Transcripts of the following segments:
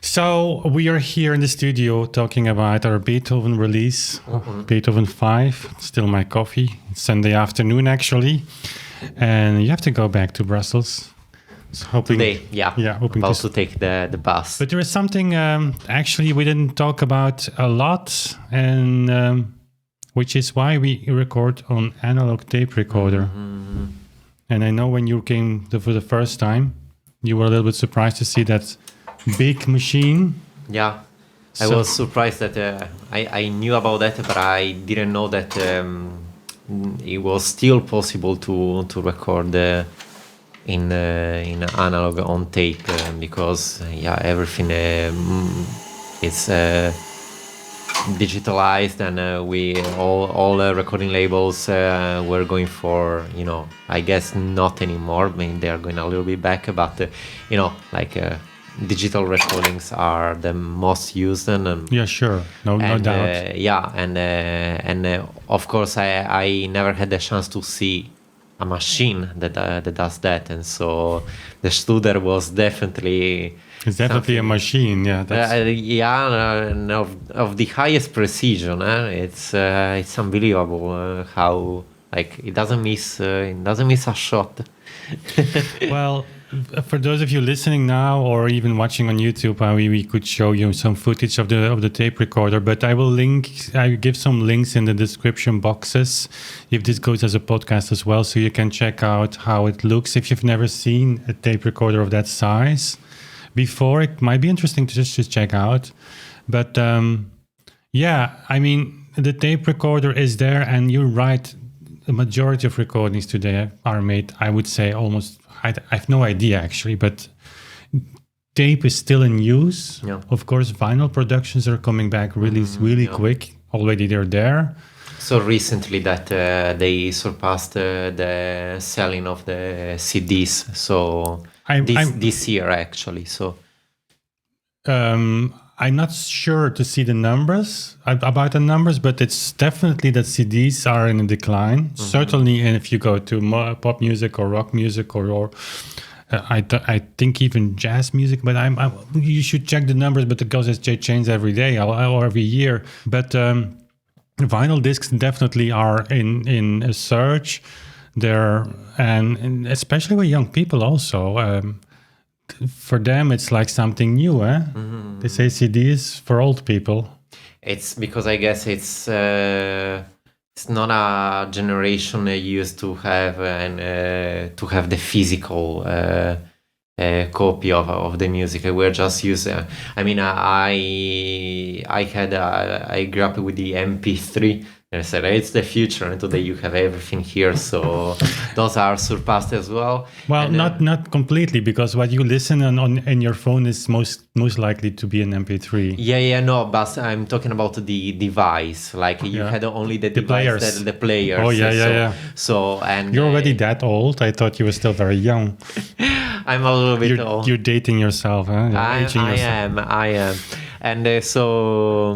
So we are here in the studio talking about our Beethoven release, Beethoven 5. Still my coffee. It's Sunday afternoon, actually. And you have to go back to Brussels. So hoping, Today, hoping about to take the bus. But there is something actually we didn't talk about a lot, and which is why we record on analog tape recorder. Mm-hmm. And I know when you came for the first time, you were a little bit surprised to see that big machine. Yeah, I was surprised that I knew about that, but I didn't know that it was still possible to record in analog on tape because everything is digitalized, and we all recording labels were going for I guess not anymore. I mean, they are going a little bit back, but digital recordings are the most used, and yeah, sure, no doubt. And of course I never had the chance to see a machine that does that, and so the Studer was definitely a machine. Yeah, and of the highest precision. It's unbelievable how it doesn't miss a shot. Well, for those of you listening now or even watching on YouTube, we could show you some footage of the tape recorder, but I give some links in the description boxes if this goes as a podcast as well, so you can check out how it looks. If you've never seen a tape recorder of that size before, it might be interesting to just check out. But I mean, the tape recorder is there, and you're right, the majority of recordings today are made, I would say, almost, I have no idea actually, but tape is still in use. Yeah. Of course, vinyl productions are coming back really quick. Already they're there. So recently that they surpassed the selling of the CDs. So this year actually. So I'm not sure to see the numbers about the numbers, but it's definitely that CDs are in a decline. Mm-hmm. Certainly, and if you go to pop music or rock music or I think even jazz music, but you should check the numbers. But it goes as change every day or every year. But vinyl discs definitely are in a surge there, and especially with young people also. For them, it's like something new, eh? Mm-hmm. They say CDs for old people. It's because I guess it's not a generation used to have to have the physical copy of the music. We're just used. I mean, I grew up with the MP3. And I said, it's the future, and today you have everything here, so those are surpassed as well. Well, and, not completely, because what you listen on your phone is most likely to be an MP3. No, but I'm talking about the device. Like you had only the device, the players. Oh yeah. So and you're already that old. I thought you were still very young. I'm a little bit old. You're dating yourself, huh? I am, and so.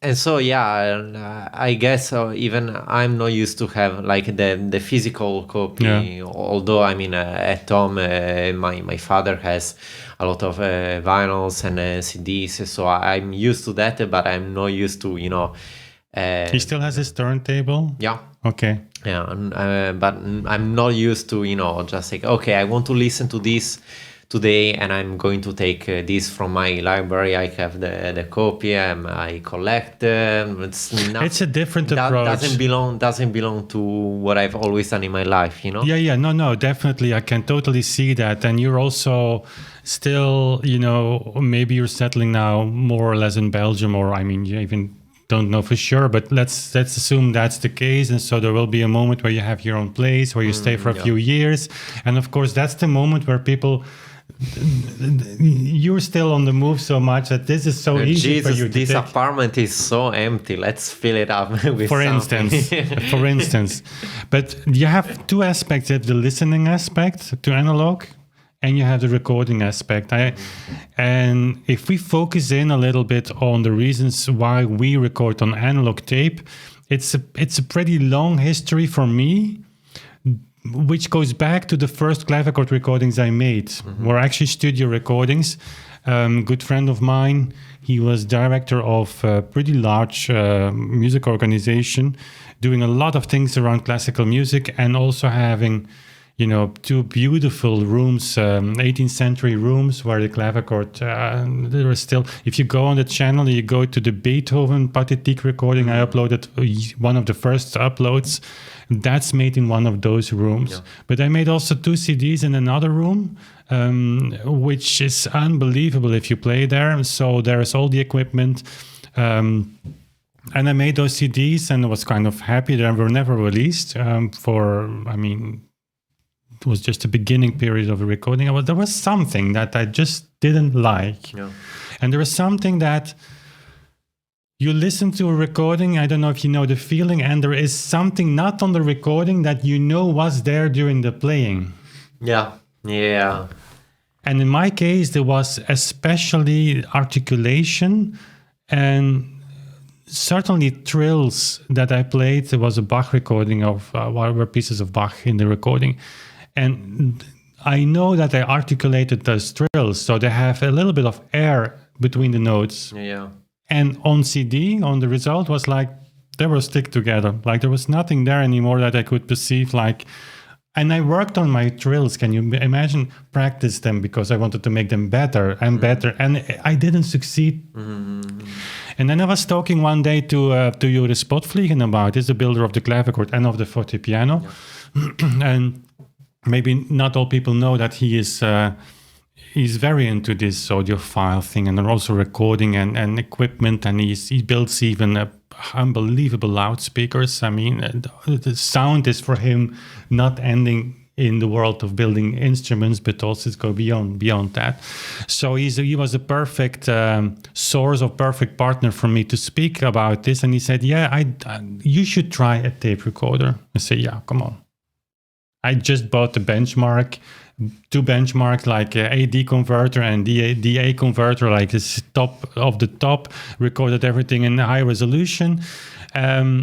And so I guess even I'm not used to have like the physical copy. Yeah. Although I mean at home my father has a lot of vinyls and CDs, so I'm used to that. But I'm not used to he still has his turntable. Yeah. Okay. Yeah, but I'm not used to just like I want to listen to this today, and I'm going to take this from my library. I have the copy, and I collect. It's a different approach. Doesn't belong to what I've always done in my life, Yeah, no, definitely. I can totally see that. And you're also still, maybe you're settling now more or less in Belgium, or I mean, you even don't know for sure, but let's assume that's the case. And so there will be a moment where you have your own place, where you stay for a few years. And of course, that's the moment where people... You're still on the move so much that this is so easy for you. This apartment is so empty. Let's fill it up with something. For instance. But you have two aspects. You have the listening aspect to analog, and you have the recording aspect. And if we focus in a little bit on the reasons why we record on analog tape, it's a pretty long history for me. which goes back to the first clavichord recordings I made, were actually studio recordings. Good friend of mine, he was director of a pretty large music organization, doing a lot of things around classical music, and also having, two beautiful rooms, 18th century rooms where the clavichord, there are still, if you go on the channel, you go to the Beethoven Pathétique recording, I uploaded one of the first uploads. That's made in one of those rooms. Yeah. But I made also 2 CDs in another room, which is unbelievable if you play there. So there's all the equipment. And I made those CDs and was kind of happy. They were never released it was just the beginning period of the recording. There was something that I just didn't like. Yeah. And there was something that you listen to a recording, I don't know if you know the feeling, and there is something not on the recording that was there during the playing. Yeah, yeah. And in my case, there was especially articulation and certainly trills that I played. There was a Bach recording of were pieces of Bach in the recording. And I know that I articulated those trills, so they have a little bit of air between the notes. Yeah. And on CD, on the result, was like they were stick together. Like there was nothing there anymore that I could perceive. And I worked on my trills. Can you imagine? Practice them because I wanted to make them better and better, and I didn't succeed. Mm-hmm. And then I was talking one day to Joris Potvliegen about this, the builder of the clavichord and of the fortepiano, and maybe not all people know that he's very into this audiophile thing and also recording and equipment, and he builds even unbelievable loudspeakers. I mean, the sound is for him not ending in the world of building instruments, but also go beyond that. So he was a perfect source of perfect partner for me to speak about this. And he said, yeah, you should try a tape recorder. I said, yeah, come on. I just bought the benchmark, 2 benchmarks, like AD converter and DA converter, like this top of the top, recorded everything in high resolution.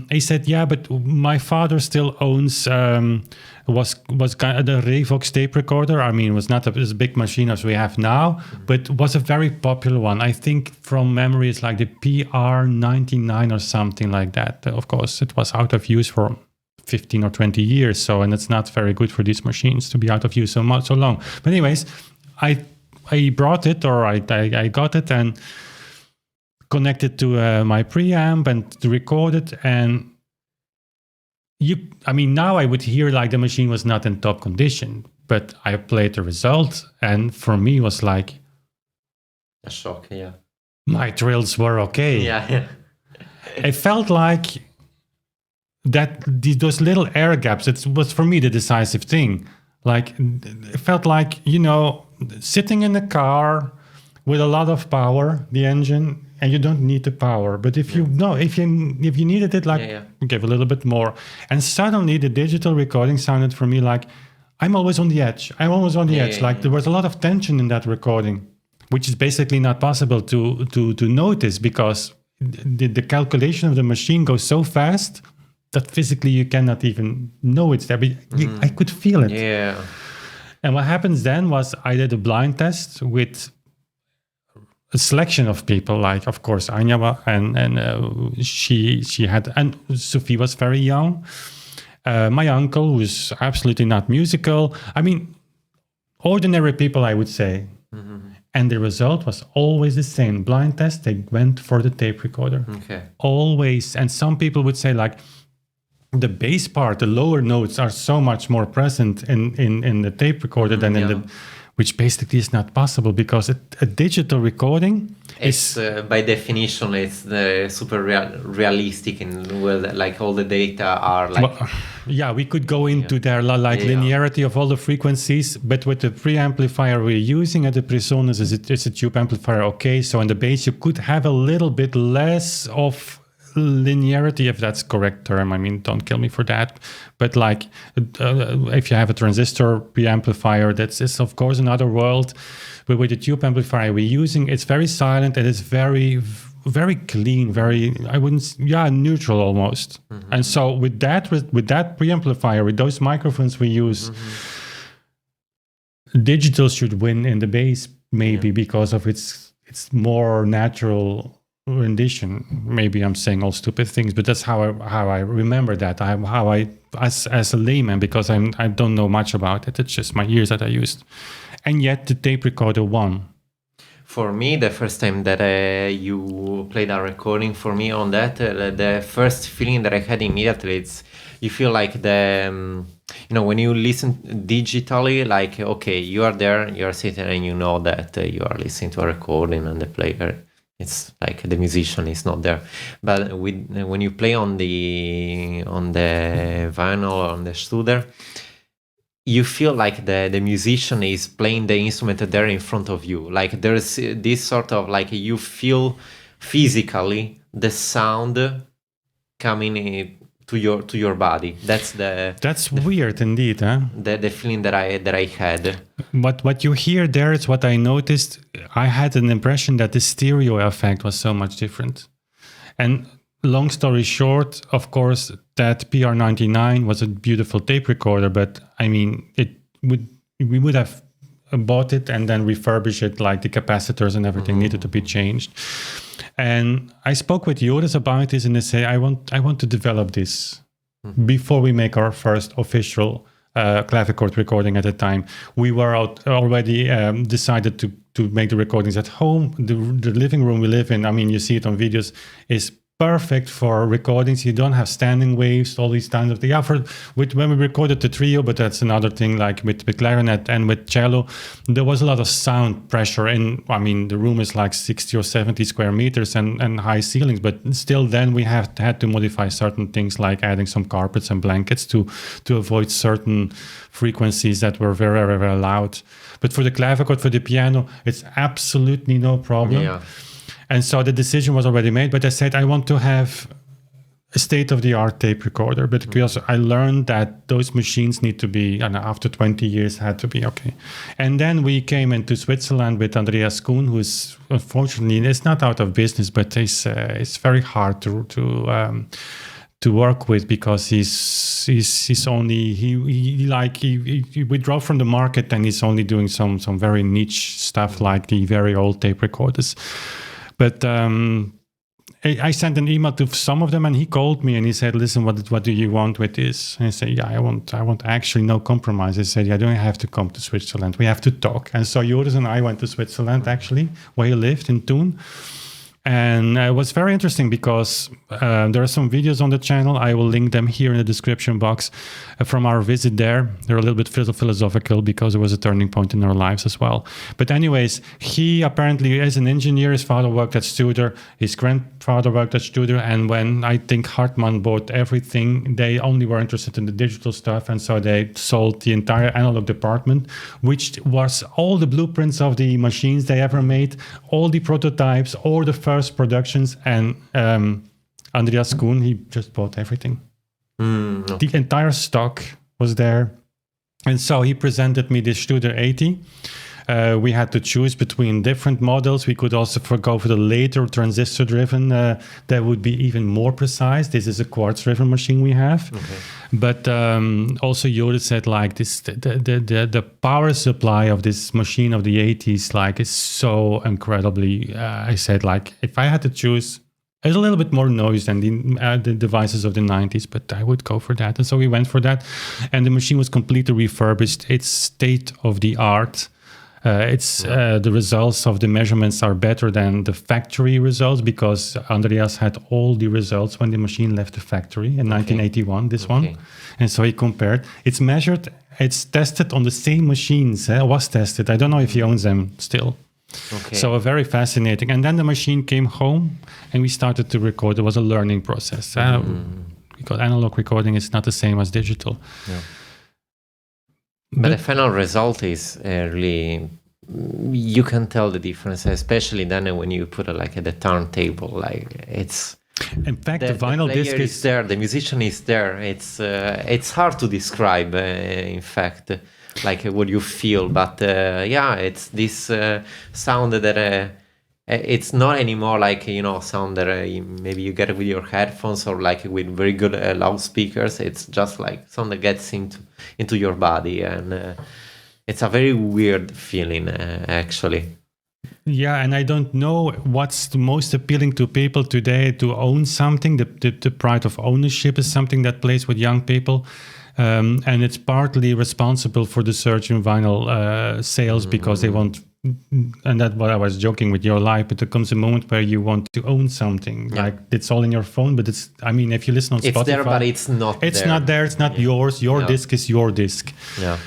He said, yeah, but my father still owns, was kind of the Revox tape recorder. I mean, it was not as big machine as we have now, but was a very popular one. I think from memory, it's like the PR99 or something like that. Of course, it was out of use for 15 or 20 years, and it's not very good for these machines to be out of use so long. But anyways, I brought it, or I got it and connected to my preamp and recorded. And now I would hear like the machine was not in top condition, but I played the result, and for me was like a shock. Yeah, my trills were okay. Yeah. It felt like that those little air gaps, it was for me the decisive thing. Like it felt like, sitting in a car with a lot of power, the engine, and you don't need the power. But if you needed it, give a little bit more. And suddenly the digital recording sounded for me like I'm always on the edge. There was a lot of tension in that recording, which is basically not possible to notice because the calculation of the machine goes so fast that physically you cannot even know it's there, but I could feel it. Yeah. And what happens then was I did a blind test with a selection of people, like of course Anja, and she had, and Sophie was very young. My uncle, who's absolutely not musical. I mean, ordinary people, I would say. Mm-hmm. And the result was always the same. Blind test, they went for the tape recorder. Okay. Always. And some people would say like, the bass part, the lower notes are so much more present in the tape recorder than in the, which basically is not possible because a digital recording is by definition it's the super realistic and like all the data are like. Well, we could go into their linearity of all the frequencies, but with the preamplifier we're using at the PreSonus, it's a tube amplifier. Okay, so in the bass you could have a little bit less of linearity, if that's correct term. I mean, don't kill me for that. But like, if you have a transistor preamplifier, that's of course another world. But with the tube amplifier we're using, it's very silent and it's very very clean, very, I wouldn't, neutral almost. And so with that preamplifier, with those microphones we use, digital should win in the bass, maybe because of its more natural rendition. Maybe I'm saying all stupid things, but that's how I remember that. As a layman, because I don't know much about it. It's just my ears that I used. And yet the tape recorder won. For me, the first time that you played a recording for me on that, the first feeling that I had immediately, it's you feel like when you listen digitally, like, okay, you are there, you are sitting and you know that you are listening to a recording and the player, it's like the musician is not there. But when you play on the vinyl or on the Studer, you feel like the musician is playing the instrument there in front of you. Like there's this sort of like you feel physically the sound coming to your body. That's weird indeed, huh? The feeling that I had. What you hear there is what I noticed. I had an impression that the stereo effect was so much different. And long story short, of course, that PR99 was a beautiful tape recorder, but I mean, we would have bought it and then refurbished it, like the capacitors and everything needed to be changed. And I spoke with Joris about this, and they say, I want to develop this before we make our first official clavichord recording. At the time, we were already decided to make the recordings at home. The living room we live in, I mean, you see it on videos, is perfect for recordings. You don't have standing waves, all these kinds of things. When we recorded the trio, but that's another thing, like with clarinet and with cello, there was a lot of sound pressure in. I mean, the room is like 60 or 70 square meters and high ceilings, but still then we had to modify certain things, like adding some carpets and blankets to avoid certain frequencies that were very, very, very loud. But for the clavichord, for the piano, it's absolutely no problem. Yeah. And so the decision was already made, but I said, I want to have a state-of-the-art tape recorder, but because I learned that those machines need to be, and after 20 years, had to be okay. And then we came into Switzerland with Andreas Kuhn, who's unfortunately, it's not out of business, but it's very hard to work with, because he's only he withdraw from the market, and he's only doing some very niche stuff like the very old tape recorders. But I sent an email to some of them, and he called me and he said, "Listen, what do you want with this?" And I said, "Yeah, I want actually no compromise." I said, "Yeah, I don't have to come to Switzerland. We have to talk." And so Joris and I went to Switzerland, actually, where he lived in Thun. And it was very interesting because there are some videos on the channel. I will link them here in the description box from our visit there. They're a little bit philosophical because it was a turning point in our lives as well. But anyways, he apparently is an engineer. His father worked at Studer. His grandfather worked at Studer. And when I think Hartmann bought everything, they only were interested in the digital stuff. And so they sold the entire analog department, which was all the blueprints of the machines they ever made, all the prototypes, all the first productions, and Andreas Kuhn, he just bought everything. Okay. The entire stock was there. And so he presented me this Studer 80. We had to choose between different models. We could also go for the later transistor-driven that would be even more precise. This is a quartz-driven machine we have. Okay. But also Joris said, like, this the power supply of this machine of the 80s, like, is so incredibly. I said, like, if I had to choose, there's a little bit more noise than the devices of the 90s, but I would go for that. And so we went for that. And the machine was completely refurbished. It's state-of-the-art. The results of the measurements are better than the factory results, because Andreas had all the results when the machine left the factory in 1981, this one. And so he compared. It's measured, it's tested on the same machines. Was tested. I don't know if he owns them still. Okay. So very fascinating. And then the machine came home and we started to record. It was a learning process. Because analog recording is not the same as digital. Yeah. But the final result is really, you can tell the difference, especially then when you put it like at the turntable. Like, it's. In fact, the vinyl disc is there. The musician is there. It's hard to describe. In fact, like what you feel, but it's this sound that It's not anymore like, sound that maybe you get with your headphones or like with very good loudspeakers. It's just like sound that gets into your body, and it's a very weird feeling, actually. Yeah, and I don't know what's the most appealing to people today, to own something. The pride of ownership is something that plays with young people. And it's partly responsible for the surge in vinyl sales because they want, and that's what I was joking with your life, but there comes a moment where you want to own something. Yeah. Like it's all in your phone, but it's, I mean, if you listen on Spotify. It's there, but it's not there. It's not there, it's not yours. Your disc is your disc. Yeah.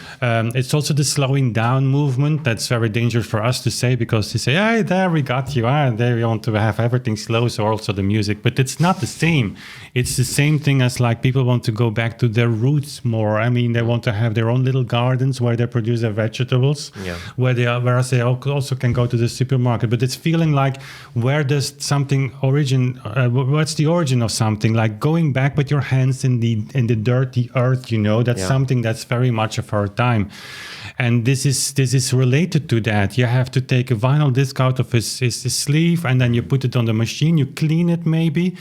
It's also the slowing down movement that's very dangerous for us to say, because they say, hey, there we got you. There we want to have everything slow, so also the music. But it's not the same. It's the same thing as like people want to go back to their roots more. I mean, they want to have their own little gardens where they produce their vegetables, whereas they also can go to the supermarket. But it's feeling like, where does something origin? What's the origin of something? Like going back with your hands in the dirty earth. That's something that's very much of our time. And this is related to that. You have to take a vinyl disc out of his sleeve, and then you put it on the machine, you clean it maybe,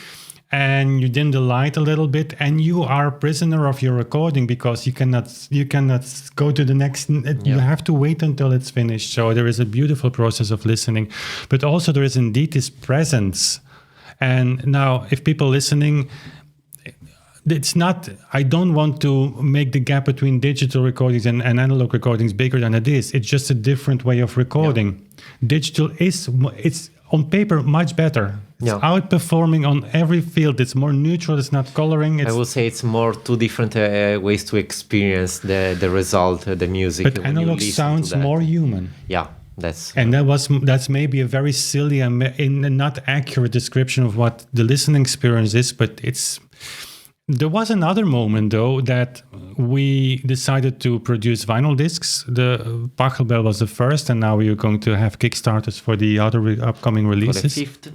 and you dim the light a little bit, and you are a prisoner of your recording, because you cannot go to the next. You have to wait until it's finished. So there is a beautiful process of listening, but also there is indeed this presence. And now, if people listening, it's not, I don't want to make the gap between digital recordings and analog recordings bigger than it is. It's just a different way of recording. Digital it's on paper much better. It's outperforming on every field. It's more neutral. It's not coloring. I would say it's more two different ways to experience the result, the music. But analog sounds more human. Yeah. That's maybe a very silly and not accurate description of what the listening experience is, but there was another moment, though, that we decided to produce vinyl discs. The Pachelbel was the first, and now we are going to have Kickstarters for the other upcoming releases. For the fifth,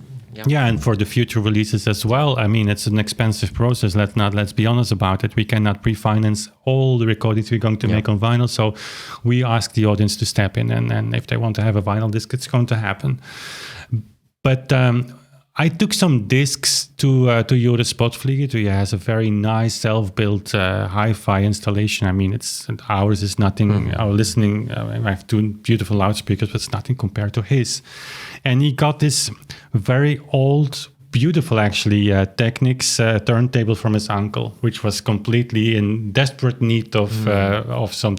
and for the future releases as well. I mean, it's an expensive process. Let's be honest about it. We cannot pre-finance all the recordings we're going to make on vinyl. So we ask the audience to step in, and if they want to have a vinyl disc, it's going to happen. But I took some discs to Joris Potvliegen. He has a very nice self-built hi-fi installation. I mean, ours is nothing. Our listening, I have two beautiful loudspeakers, but it's nothing compared to his. And he got this very old, beautiful, actually, Technics turntable from his uncle, which was completely in desperate need of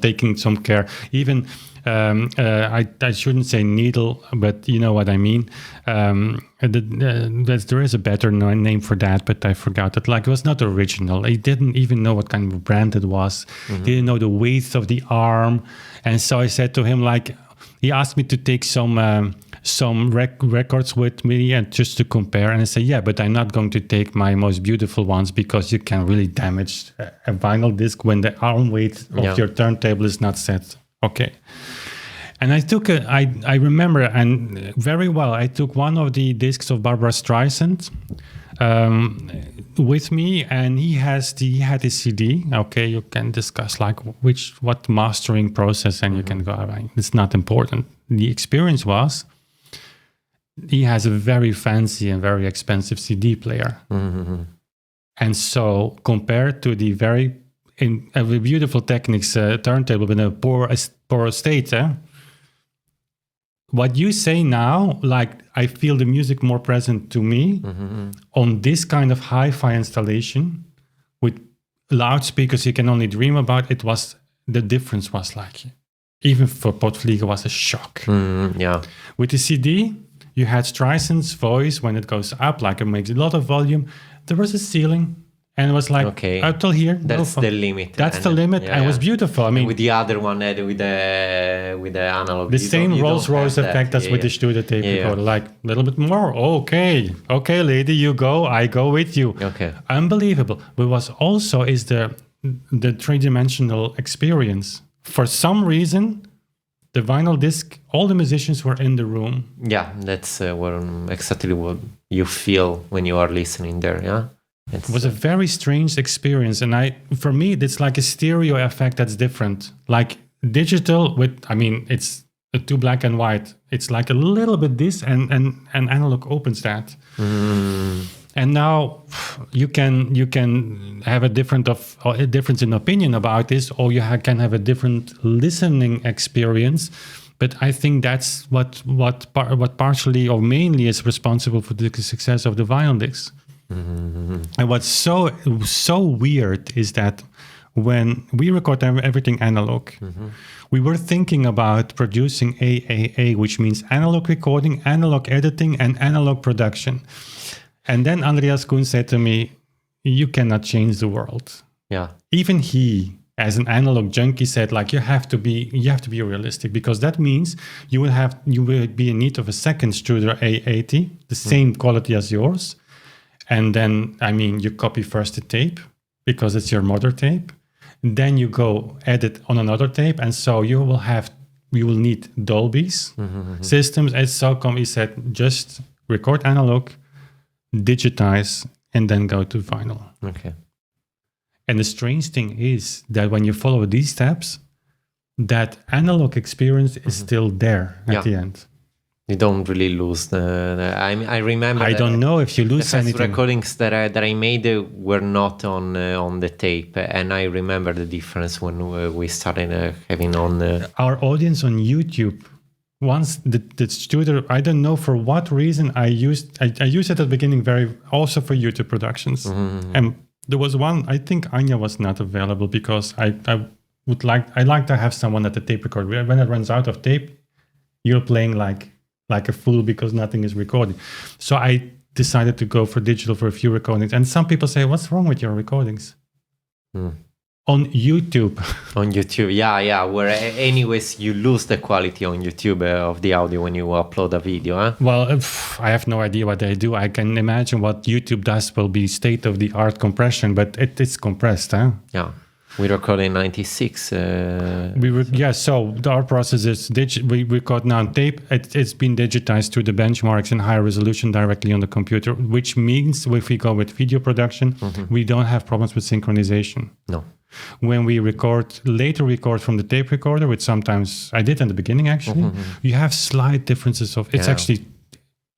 taking some care. Even I shouldn't say needle, but you know what I mean. There is a better name for that, but I forgot it. Like, it was not original. He didn't even know what kind of brand it was. He didn't know the width of the arm, and so I said to him, like, he asked me to take some records with me and just to compare, and I said, yeah, but I'm not going to take my most beautiful ones, because you can really damage a vinyl disc when the arm weight of your turntable is not set. Okay. And I remember, and very well, I took one of the discs of Barbara Streisand with me, and he had his CD. Okay, you can discuss like what mastering process, and you can go, it's not important. The experience was, he has a very fancy and very expensive CD player. And so compared to the very a beautiful Technics turntable in a poor state, what you say now, like, I feel the music more present to me on this kind of hi-fi installation with loudspeakers you can only dream about. The difference was like, even for Potvliegen, was a shock. With the CD, you had Streisand's voice when it goes up, like it makes a lot of volume. There was a ceiling. And it was like, up till here. That's the limit. That's the limit. And it was beautiful. I mean, and with the other one, with the analog. The same Rolls-Royce effect as with the Studer tape recorder. Like, a little bit more. Okay, lady, you go. I go with you. Okay. Unbelievable. But what also is the three-dimensional experience. For some reason, the vinyl disc, all the musicians were in the room. Yeah, that's exactly what you feel when you are listening there, yeah? It was a very strange experience, and for me, it's like a stereo effect that's different. Like digital, it's to black and white. It's like a little bit this, and analog opens that. And now you can have a difference in opinion about this, or you can have a different listening experience. But I think that's what partially or mainly is responsible for the success of the vinyl discs. And what's so weird is that when we record everything analog, we were thinking about producing AAA, which means analog recording, analog editing, and analog production. And then Andreas Kuhn said to me, "You cannot change the world." Yeah. Even he, as an analog junkie, said, like, you have to be realistic, because that means you will be in need of a second Studer A80, the same quality as yours. And then, I mean, you copy first the tape because it's your mother tape. Then you go edit on another tape. And so you will need Dolby's systems. And so he said, just record analog, digitize, and then go to vinyl. Okay. And the strange thing is that when you follow these steps, that analog experience is still there at the end. You don't really lose I remember. I don't know if you lose the first anything. recordings that I made were not on the tape, and I remember the difference when we started having on our audience on YouTube. Once the Studer, I don't know for what reason I used it at the beginning also for YouTube productions. And there was one, I think Anya was not available because I like to have someone at the tape recorder. When it runs out of tape, you're playing like a fool because nothing is recording. So I decided to go for digital for a few recordings. And some people say, "What's wrong with your recordings?" On YouTube. On YouTube, yeah. Where anyways, you lose the quality on YouTube of the audio when you upload a video. Huh? Well, I have no idea what they do. I can imagine what YouTube does will be state-of-the-art compression, but it is compressed, huh? Yeah. We recorded in 96. So our process is we record now on tape. It's been digitized to the benchmarks in high resolution directly on the computer, which means if we go with video production, we don't have problems with synchronization. No. When we later record from the tape recorder, which sometimes I did in the beginning actually, you have slight differences it's actually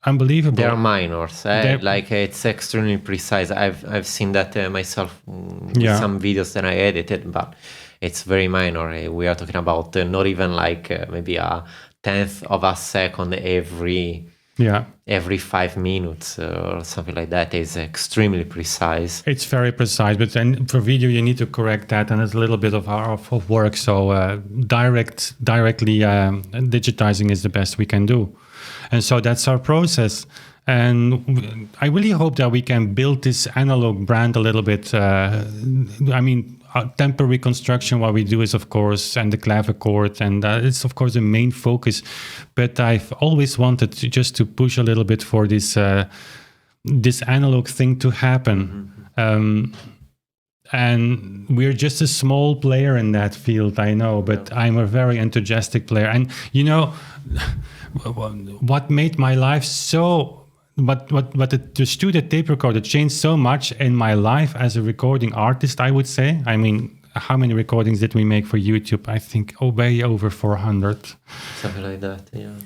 unbelievable. They are minors. Like it's extremely precise. I've seen that myself with some videos that I edited, but it's very minor. We are talking about not even like maybe a tenth of a second every 5 minutes or something like that. Is extremely precise. It's very precise, but then for video you need to correct that, and it's a little bit of work. So directly digitizing is the best we can do. And so that's our process. And I really hope that we can build this analog brand a little bit. Temporary construction, what we do is, of course, and the clavichord, and it's, of course, the main focus. But I've always wanted to push a little bit for this analog thing to happen. And we're just a small player in that field, I know, but I'm a very enthusiastic player. And, what made my life what the Studer tape recorder changed so much in my life as a recording artist, I would say. I mean, how many recordings did we make for YouTube? I think way over 400. Something like that, yeah.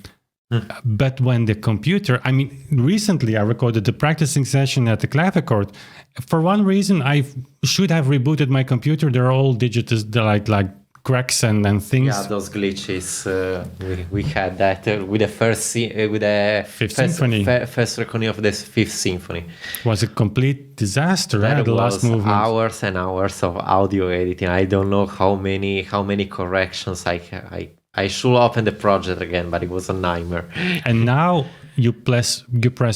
But when the computer, recently I recorded the practicing session at the clavichord. For one reason, I should have rebooted my computer. They're all digits, like cracks and things. Yeah, those glitches. We had that with the Fifth Symphony. First recording of the Fifth Symphony. It was a complete disaster. The last movement. Hours and hours of audio editing. I don't know how many corrections I should open the project again, but it was a nightmare. And now you press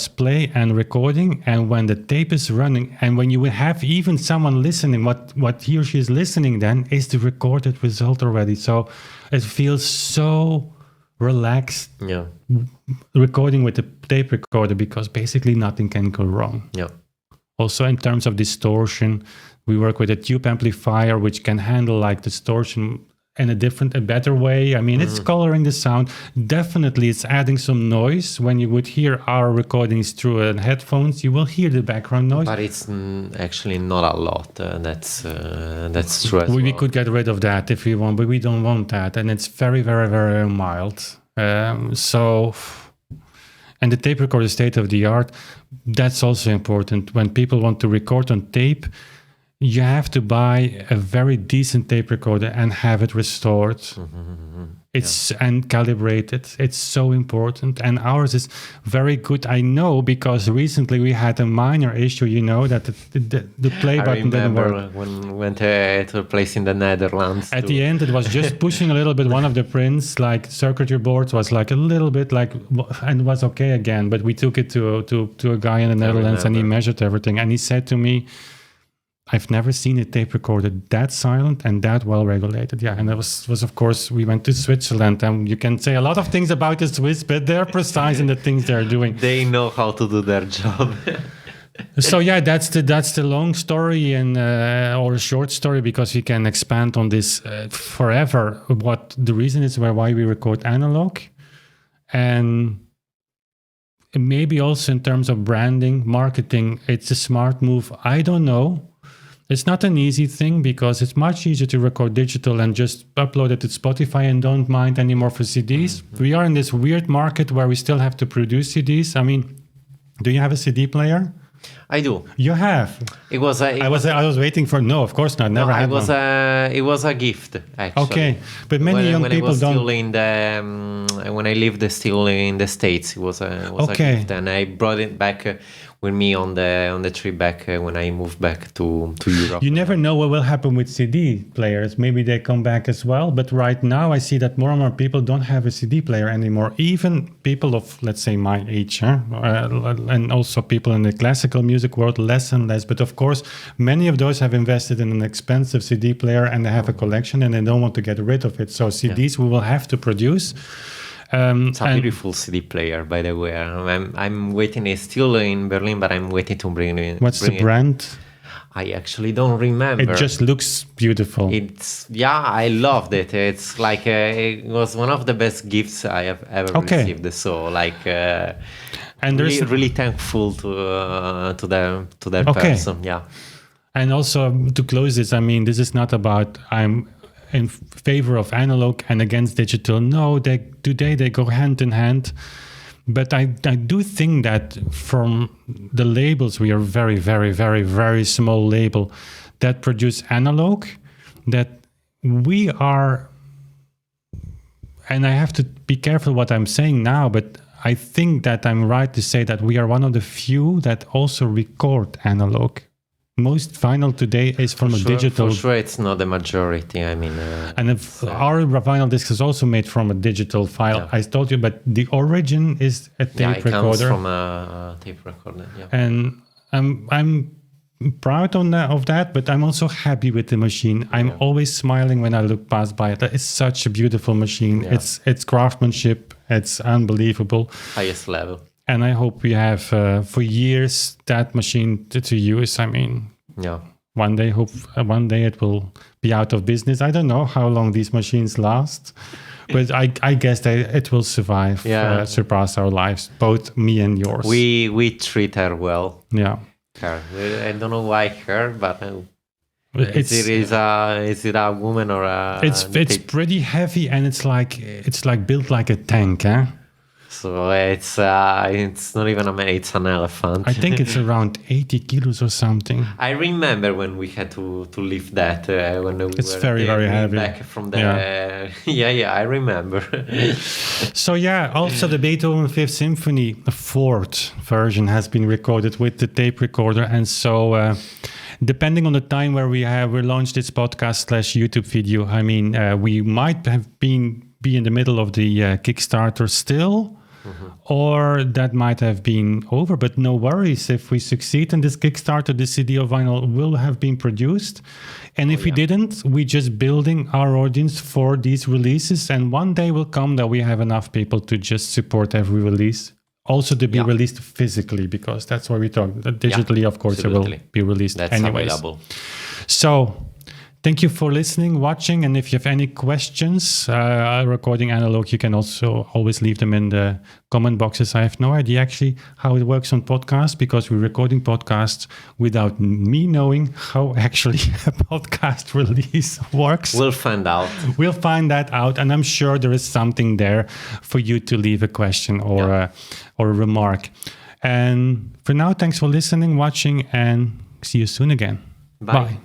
play and recording, and when the tape is running, and when you will have even someone listening, what he or she is listening then is the recorded result already. So it feels so relaxed recording with the tape recorder, because basically nothing can go wrong. Yeah. Also, in terms of distortion, we work with a tube amplifier which can handle like distortion in a better way. It's coloring the sound. Definitely, it's adding some noise. When you would hear our recordings through headphones, you will hear the background noise. But it's actually not a lot. That's true as well. We could get rid of that if we want, but we don't want that. And it's very, very, very mild. And the tape recorder is state of the art. That's also important. When people want to record on tape, you have to buy a very decent tape recorder and have it restored. And calibrated. It's so important. And ours is very good. I know because recently we had a minor issue, that the play button didn't work. I remember when we went to a place in the Netherlands. At the end, it was just pushing a little bit. One of the prints, like circuitry boards, was like a little bit and it was okay again. But we took it to a guy in the Netherlands and he measured everything. And he said to me, I've never seen a tape recorder that silent and that well regulated. Yeah, and that was of course, we went to Switzerland, and you can say a lot of things about the Swiss, but they're precise in the things they're doing. They know how to do their job. So yeah, that's the long story and or a short story, because we can expand on this forever. What the reason is why we record analog, and maybe also in terms of branding, marketing, it's a smart move. I don't know. It's not an easy thing because it's much easier to record digital and just upload it to Spotify and don't mind anymore for CDs. We are in this weird market where we still have to produce CDs. I mean, do you have a CD player? I do. You have? I was waiting for, no, of course not. Never had one. It was a gift, actually. Okay, but many young people don't. When I lived still in the States, it was a gift, and I brought it back with me on the trip back when I moved back to Europe. You never know what will happen with CD players. Maybe they come back as well. But right now I see that more and more people don't have a CD player anymore. Even people of, let's say, my age, and also people in the classical music world, less and less. But of course, many of those have invested in an expensive CD player and they have a collection and they don't want to get rid of it. So CDs we will have to produce. It's a beautiful CD player, by the way. I'm waiting. It's still in Berlin, but I'm waiting to bring it. What's the brand? I actually don't remember. It just looks beautiful. I loved it. It's like it was one of the best gifts I have ever received. So and really thankful to that person. Yeah. And also to close this, I mean, this is not about I'm in favor of analog and against digital. No, today they go hand in hand. But I do think that from the labels, we are very, very, very, very small label that produce analog, that we are, and I have to be careful what I'm saying now, but I think that I'm right to say that we are one of the few that also record analog. Most vinyl today is from a digital. For sure, it's not the majority. I mean, and our vinyl disc is also made from a digital file. Yeah. I told you, but the origin is a tape recorder. It comes from a tape recorder. Yeah. And I'm proud of that, but I'm also happy with the machine. I'm always smiling when I look past by it. It's such a beautiful machine. Yeah. It's craftsmanship. It's unbelievable. Highest level. And I hope we have for years that machine to use. I mean, one day it will be out of business. I don't know how long these machines last, but I guess it will survive, surpass our lives, both me and yours. We treat her well. Yeah. Her. I don't know why her, but is it a woman or a? It's pretty heavy and it's like built like a tank, eh? So it's not even a man, it's an elephant. I think it's around 80 kilos or something. I remember when we had to lift that when we it's very, very heavy. Back from the I remember. So also the Beethoven Fifth Symphony, a fourth version has been recorded with the tape recorder, and so depending on the time where we launched this podcast / YouTube video, I mean, we might have be in the middle of the Kickstarter still. Or that might have been over, but no worries. If we succeed in this Kickstarter, the CD of vinyl will have been produced. And if we didn't, we're just building our audience for these releases. And one day will come that we have enough people to just support every release. Also to be released physically, because that's why we talk. Digitally, of course, it will be released anyways. Available. So Thank you for listening, watching, and if you have any questions, recording analog, you can also always leave them in the comment boxes. I have no idea actually how it works on podcasts, because we're recording podcasts without me knowing how actually a podcast release works. We'll find out. We'll find that out, and I'm sure there is something there for you to leave a question or a remark. And for now, thanks for listening, watching, and see you soon again. Bye.